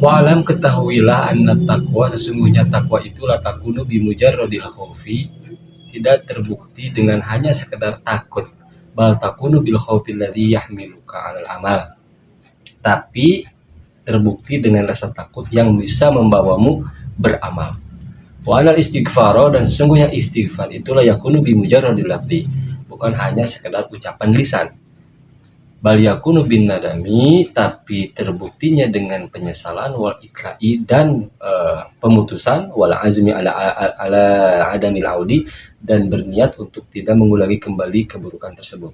Wa'lam, ketahuilah anna taqwa, sesungguhnya takwa itulah takunu bimujarradil khaufi, tidak terbukti dengan hanya sekedar takut, bal takunu bil khaufi alladhi yahmiluka 'alal amal, tapi terbukti dengan rasa takut yang bisa membawamu beramal. Wa anal istighfaro, dan sesungguhnya istighfar itulah yakunu bimujarradil lafzi, bukan hanya sekedar ucapan lisan, bal yakunu bin nadami, tapi terbuktinya dengan penyesalan, wal ikla'i, dan pemutusan, wal azmi ala adamil audi, dan berniat untuk tidak mengulangi kembali keburukan tersebut.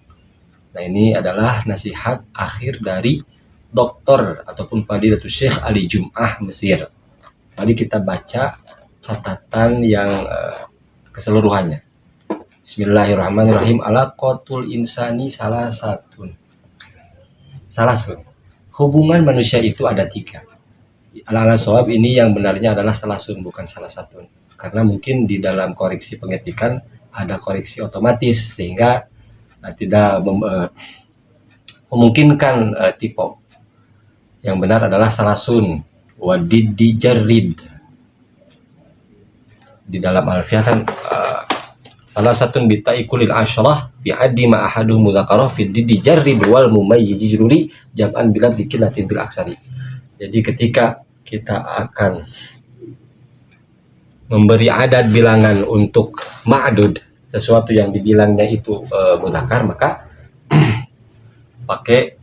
Nah, ini adalah nasihat akhir dari Doktor ataupun Fadilatul Syekh Ali Jum'ah Mesir. Tadi kita baca catatan yang keseluruhannya. Bismillahirrahmanirrahim. Alaqatul insani salasun. Hubungan manusia itu ada 3. Ala shawab, ini yang benarnya adalah salasun, bukan salah satu. Karena mungkin di dalam koreksi pengetikan ada koreksi otomatis sehingga tidak memungkinkan typo. Yang benar adalah salasun. Wadiddi jarrid. Di dalam alfiah kan salah satu bitaikulil asyrah fi addi ma ahadu mudzakarah fi diddi jarrid wal mumayyiz jururi jam'an bila dikilatin bil aksari. Jadi ketika kita akan memberi adat bilangan untuk ma'dud, sesuatu yang dibilangnya itu mudzakar, maka pakai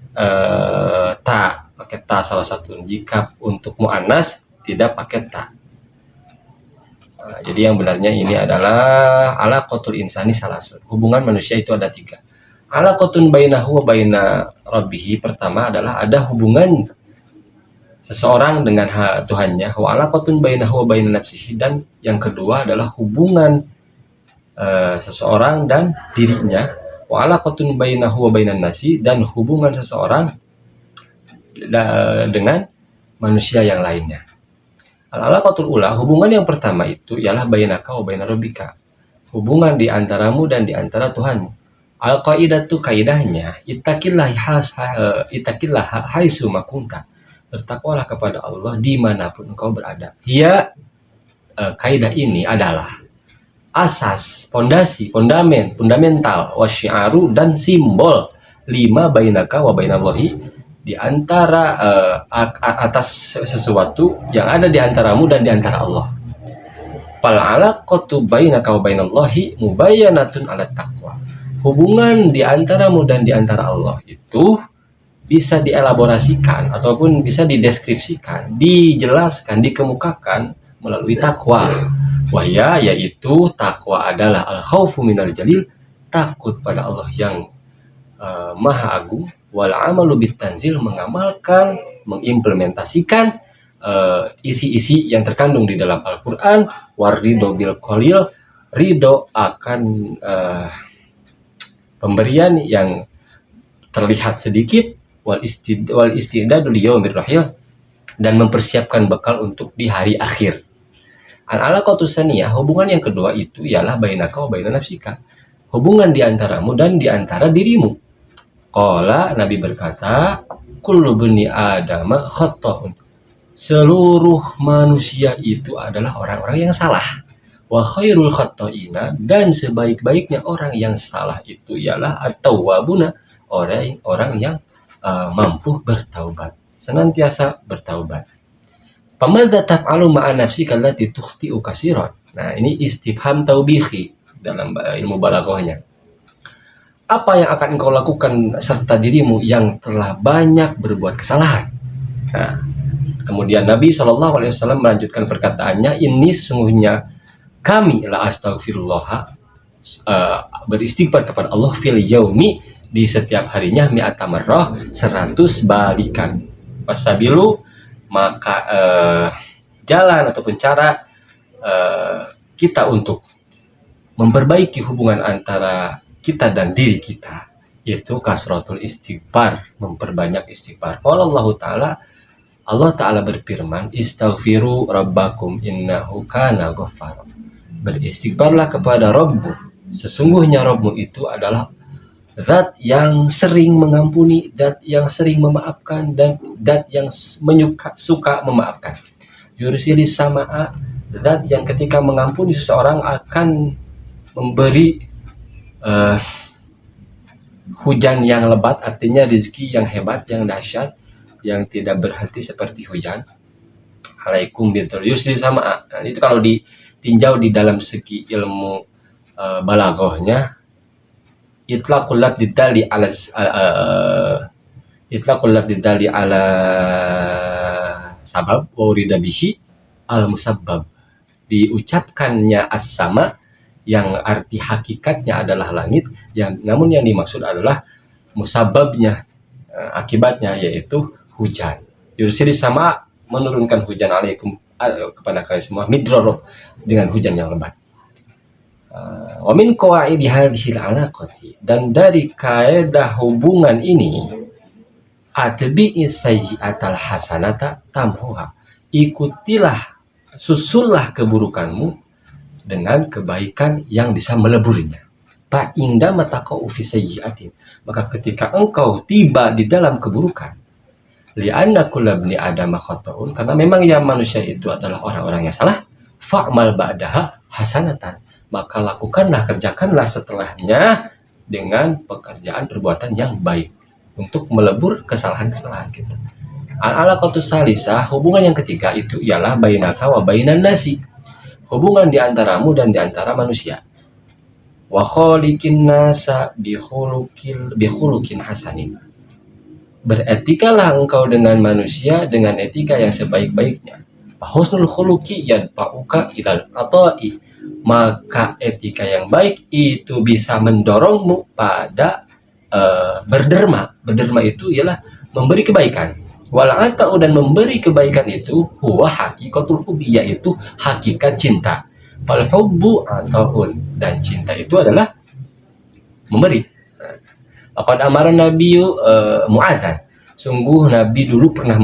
ta salah satu. Jika untuk muannas tidak pakai ta. Nah, jadi yang benarnya ini adalah alaqatul insani salasun. Hubungan manusia itu ada 3. Alaqatun bainahu wa baina rabbih, pertama adalah ada hubungan seseorang dengan Tuhannya, wa alaqatun bainahu wa baina nafsihi, dan yang kedua adalah hubungan seseorang dan dirinya, wa alaqatun bainahu wa bainan nasi, dan hubungan seseorang dengan manusia yang lainnya. Al-alaqatul ula, hubungan yang pertama itu ialah bainaka wa bainar rabbika, hubungan di antaramu dan di antara Tuhanmu. Al-qaidatu, kaidahnya, ittaqillah haitsu makunta, bertakwalah kepada Allah dimanapun engkau berada. Kaidah ini adalah asas, fondasi, fundamental, wasyiaru, dan simbol lima bainaka wa bainallahi, di antara atas sesuatu yang ada di antaramu dan di antara Allah. Fal alaqatu bainaka wa bainallahi mubayyanatun 'ala taqwa, hubungan di antaramu dan di antara Allah itu bisa dielaborasikan ataupun bisa dideskripsikan, dijelaskan, dikemukakan melalui takwa. Wahya, yaitu takwa adalah al-khaufu minal jalil, takut pada Allah yang maha agung, wal amalu bitanzil, mengamalkan, mengimplementasikan isi-isi yang terkandung di dalam Al-Quran, warido bil qalil, ridho akan pemberian yang terlihat sedikit, wal istidadu liyaumir rahil, dan mempersiapkan bekal untuk di hari akhir. Al-alaqatu tsaniyah, hubungan yang kedua itu ialah bainaka wa bainan nafsika, hubungan di antaramu dan di antara dirimu. Qala, Nabi berkata, kullu bani adama khata'un, seluruh manusia itu adalah orang-orang yang salah. Wa khairul khata'ina, dan sebaik-baiknya orang yang salah itu ialah at-tawwabuna, orang yang mampu bertaubat, senantiasa bertaubat. Pamadza taf'alu ma'a nafsika allati tukhti'u katsiran. Nah, ini istifham taubihi dalam ilmu balaghahnya. Apa yang akan engkau lakukan serta dirimu yang telah banyak berbuat kesalahan? Nah, kemudian Nabi SAW melanjutkan perkataannya, ini sesungguhnya kami la astaghfirullah, beristighfar kepada Allah fil yaumi, di setiap harinya, mi'ata marrah, 100 balikan. Wasabilu, maka jalan ataupun cara kita untuk memperbaiki hubungan antara kita dan diri kita, yaitu kasratul istighfar, memperbanyak istighfar. Allah Ta'ala berfirman, istaghfiru rabbakum innahu kana ghaffar, beristighfarlah kepada Rabbmu, sesungguhnya Rabbmu itu adalah Zat yang sering mengampuni, zat yang sering memaafkan, dan zat yang suka memaafkan. Yursilis sama'a, zat yang ketika mengampuni seseorang akan memberi hujan yang lebat, artinya rezeki yang hebat, yang dahsyat, yang tidak berhenti seperti hujan. Alaikum bitul yusri sama'a. Nah, itu kalau ditinjau di dalam segi ilmu balaghahnya, itlaqul lafdzi dali ala itlaqul lafdzi dali ala sabab wa urida bihi al musabbab. Diucapkannya as-sama yang arti hakikatnya adalah langit, yang namun yang dimaksud adalah musababnya, akibatnya, yaitu hujan. Yursilis sama, menurunkan hujan alaikum kepada kalian semua, midraro, dengan hujan yang lebat. Wa min qawaidi hadhil alaqati, dan dari kaidah hubungan ini, atbi'i sayyi'atal hasanata tamhuha, ikutilah, susullah keburukanmu dengan kebaikan yang bisa meleburnya. Fa inda mataqau fi sayyi'atin, maka ketika engkau tiba di dalam keburukan, li'anna kullabni adama khata'un, karena memang ya manusia itu adalah orang-orang yang salah, fa'mal ba'daha hasanatan, maka lakukanlah, kerjakanlah setelahnya dengan pekerjaan perbuatan yang baik untuk melebur kesalahan-kesalahan kita. Al-alaqatus salisah, hubungan yang ketiga itu ialah bainaka wa bainan nasi, hubungan di antaramu dan di antara manusia. Wa khaliqin nasa bi khuluqin hasanin, beretikalah engkau dengan manusia dengan etika yang sebaik-baiknya. Husnul khuluqi yadfa'uka ilal ata'i, maka etika yang baik itu bisa mendorongmu pada berderma. Berderma itu ialah memberi kebaikan. Wal ata'u, dan memberi kebaikan itu huwa haqiqatul hubbi, yaitu hakikat cinta. Fal hubbu ataun, dan cinta itu adalah memberi. Laqad amara nabiyyu Mu'adzan, sungguh Nabi dulu pernah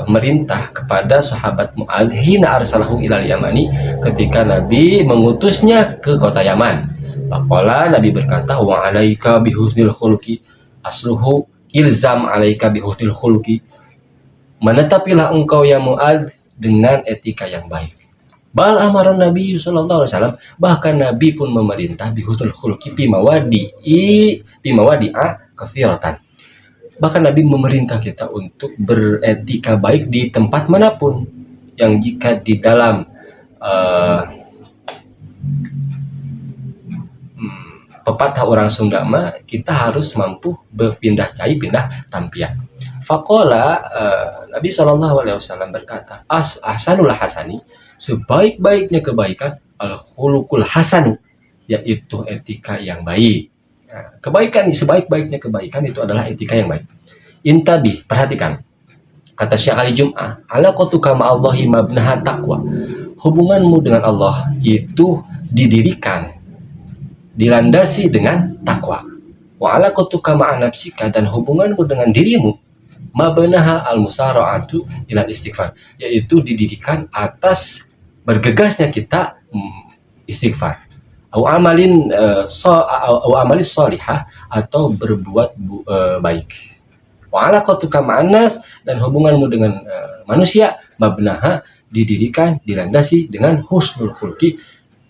merintah kepada sahabat Mu'adz hina arsalahu ilal Yamani, ketika Nabi mengutusnya ke kota Yaman. Faqala, Nabi berkata, wa alaika bihusnil khuluqi asluhu ilzam alaika bihusnil khuluqi, menetapilah engkau ya Mu'adz dengan etika yang baik. Bal amaran Nabi sallallahu alaihi wasallam, bahkan Nabi pun memerintah bihusnul khuluqi fi mawadi'a katsiratan. Bahkan Nabi memerintah kita untuk beretika baik di tempat manapun, yang jika di dalam pepatah orang Sunda mah, kita harus mampu berpindah cai pindah tampian. Faqala, Nabi sallallahu alaihi wasallam berkata, ahsanul hasani, sebaik-baiknya kebaikan, al khuluqul hasanu, yaitu etika yang baik. Nah, kebaikan, sebaik-baiknya kebaikan itu adalah etika yang baik. Intabi, perhatikan. Kata Syekh Ali Jum'ah, alaqatuka ma'allahi mabnaha taqwa, hubunganmu dengan Allah itu didirikan, dilandasi dengan takwa. Wa alaqatuka ma'a nafsika, dan hubunganmu dengan dirimu, mabnaha al-musara'atu ila istighfar, yaitu didirikan atas bergegasnya kita istighfar. Au amalin amalis sholihah, atau berbuat baik. Wa alaqatuka ma'an nas, dan hubunganmu dengan manusia, mabnaha, didirikan, dilandasi dengan husnul khuluqi,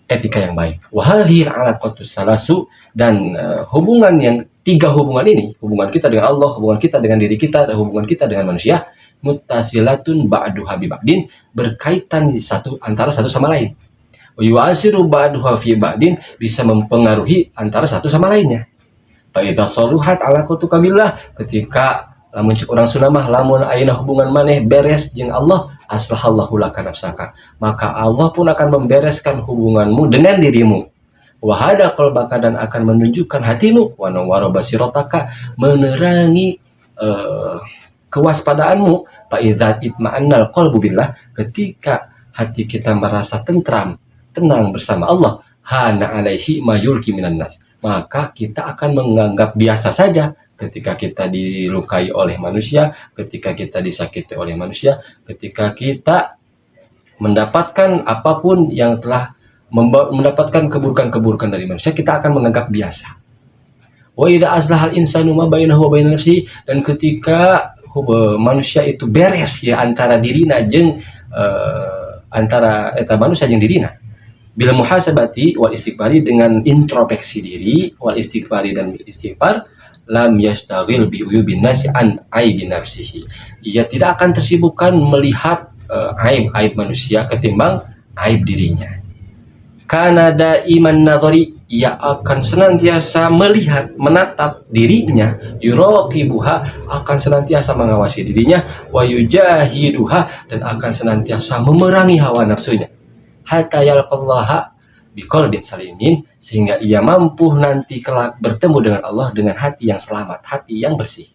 etika yang baik. Wa hadhihi alaqatus salasu, dan hubungan yang tiga hubungan ini, hubungan kita dengan Allah, hubungan kita dengan diri kita, dan hubungan kita dengan manusia, muttasilatun ba'duha bi ba'din, berkaitan antara satu sama lain. Wa yu'asiru ba'duha fi ba'din, bisa mempengaruhi antara satu sama lainnya. Fa idza saluhat alaqatuka billah, ketika lamun cek urang Sunda mah, lamun ayeuna hubungan maneh beres jeung Allah, aslahallahu laka nafsaka, maka Allah pun akan membereskan hubunganmu dengan dirimu. Wa hada qalbaka, dan akan menunjukkan hatimu. Wa nawwara basirotaka, menerangi kewaspadaanmu. Fa idza itma'annal qalbu billah, ketika hati kita merasa tentram, tenang bersama Allah, hana alaihi mayulki minan nas, maka kita akan menganggap biasa saja ketika kita dilukai oleh manusia, ketika kita disakiti oleh manusia, ketika kita mendapatkan apapun yang telah mendapatkan keburukan-keburukan dari manusia, kita akan menganggap biasa. Wa idza aslahal insanu ma bainahu wa bain nafsihi, dan ketika manusia itu beres ya antara dirina jeung antara eta manusia jeung dirina, bila muhasabati wal istighfari, dengan introspeksi diri, wal istighfari dan istighfar, lam yastaghil bi uyubin nasi an aibin nafsihi, ia tidak akan tersibukkan melihat aib manusia ketimbang aib dirinya. Karena daiman nadhari, ia akan senantiasa melihat, menatap dirinya, yuraqibuha, akan senantiasa mengawasi dirinya, wa yujahiduha, dan akan senantiasa memerangi hawa nafsunya, hatta yalqallaha biqalbin salimin, sehingga ia mampu nanti kelak bertemu dengan Allah dengan hati yang selamat, hati yang bersih.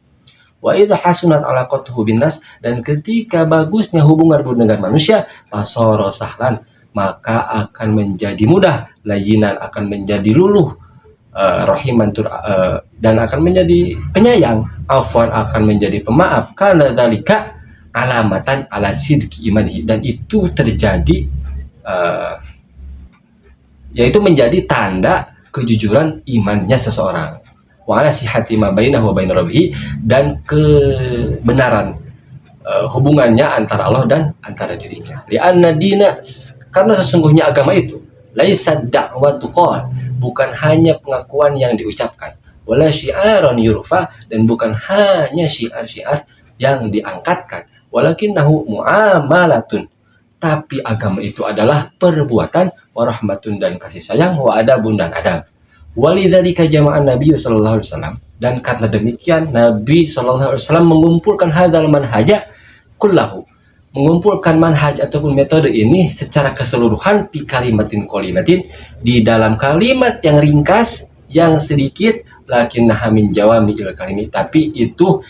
Wa idza hasunat alaqatuhu binnas, dan ketika bagusnya hubungan dengan manusia, fasara sahlan, maka akan menjadi mudah, layinan, akan menjadi luluh, rahiman, dan akan menjadi penyayang, afwan, akan menjadi pemaaf, karena dalika alamatan ala sidqi imanihi, dan itu terjadi yaitu menjadi tanda kejujuran imannya seseorang, wa ala sihhati ma bainahu wa bain rabbih, dan kebenaran hubungannya antara Allah dan antara dirinya. Li'anna dina, karena sesungguhnya agama itu, laisa da'watu qol, bukan hanya pengakuan yang diucapkan, wala syi'aran yurfa, dan bukan hanya syiar-syiar yang diangkatkan, walakinnahu muamalatun, tapi agama itu adalah perbuatan, warahmatun, dan kasih sayang, wa adabun, dan adab. Walidzalika jama'an Nabi sallallahu alaihi wasallam, dan karena demikian Nabi sallallahu alaihi wasallam mengumpulkan hadzal manhaja kullahu, mengumpulkan manhaj ataupun metode ini secara keseluruhan, fi kalimatin qalilatin, di dalam kalimat yang ringkas, yang sedikit, lakinnaha min jawami'il kalimi, tapi itu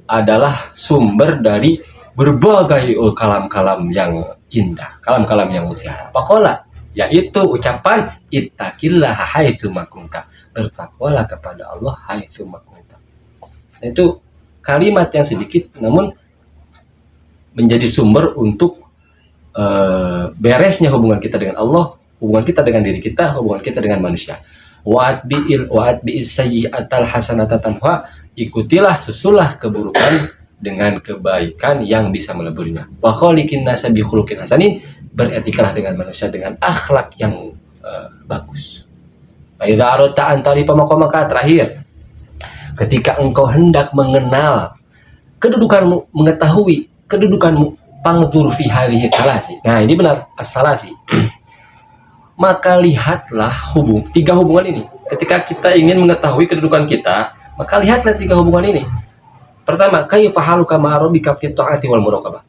adalah sumber dari berbagai kalam-kalam yang indah, kalam-kalam yang mutiara. Faqala, yaitu ucapan ittaqillaha haitsu ma kunta, bertakwalah kepada Allah haitsu ma kunta. Itu kalimat yang sedikit namun menjadi sumber untuk beresnya hubungan kita dengan Allah, hubungan kita dengan diri kita, hubungan kita dengan manusia. Wa'at bi'is sayyi'atal hasanata tamha, ikutilah, susulah keburukan dengan kebaikan yang bisa meleburnya. Wa khaliqin nasa bi khuluqin hasanin, beretikalah dengan manusia dengan akhlak yang bagus. Fa idza aradta an tarifa maqamaka, terakhir, ketika engkau hendak mengenal kedudukanmu, mengetahui kedudukanmu, pangdur fi hadhihi talasi. Nah, ini benar, as-salasi. Maka lihatlah tiga hubungan ini. Ketika kita ingin mengetahui kedudukan kita, maka lihatlah tiga hubungan ini. Pertama, kaifa haluka ma'a rabbika fi ta'ati wal muraqabah.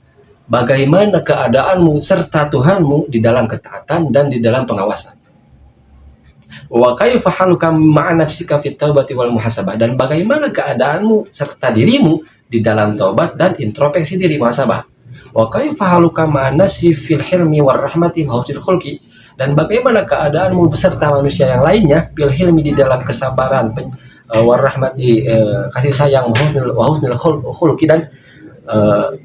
Bagaimana keadaanmu serta Tuhanmu di dalam ketaatan dan di dalam pengawasan. Wa kaifa haluka ma'a nafsika fi taubati wal muhasabah, dan bagaimana keadaanmu serta dirimu di dalam taubat dan introspeksi diri, muhasabah. Wa kaifa haluka ma'a nasi fil hilmi war rahmati wa husnil khulqi, dan bagaimana keadaanmu beserta manusia yang lainnya, fil hilmi, di dalam kesabaran, war rahmati, kasih sayang, wa husnil khulqi, dan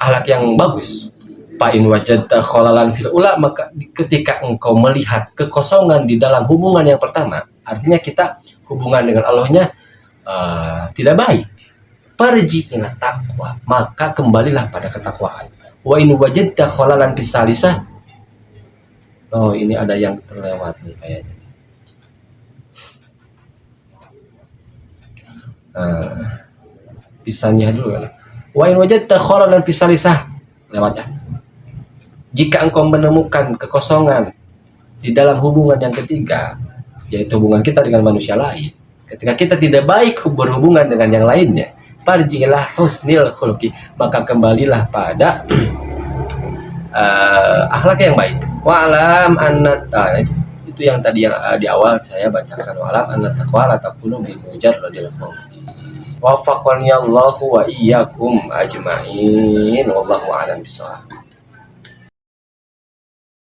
akhlak yang bagus. Fa in wajadta khalalan fil ula, maka ketika engkau melihat kekosongan di dalam hubungan yang pertama, artinya kita hubungan dengan Allahnya tidak baik, farji ila taqwa, maka kembalilah pada ketakwaan. Wa in wajadta khalalan fis salisah, oh ini ada yang terlewat nih kayaknya. Pisahnya dulu kan. Wa in wajadta khalalan fis salisah, lewat ya. Jika engkau menemukan kekosongan di dalam hubungan yang ketiga, yaitu hubungan kita dengan manusia lain, ketika kita tidak baik berhubungan dengan yang lainnya, farjilah husnil khuluqi, maka kembalilah pada akhlak yang baik. Wa'alam annata, itu yang tadi yang di awal saya bacakan, wa'alam annata taqwa la takunu bi mujarradil khawfi. Wafaqani Allahu wa iyyakum ajma'in, wallahu a'lam bishawab.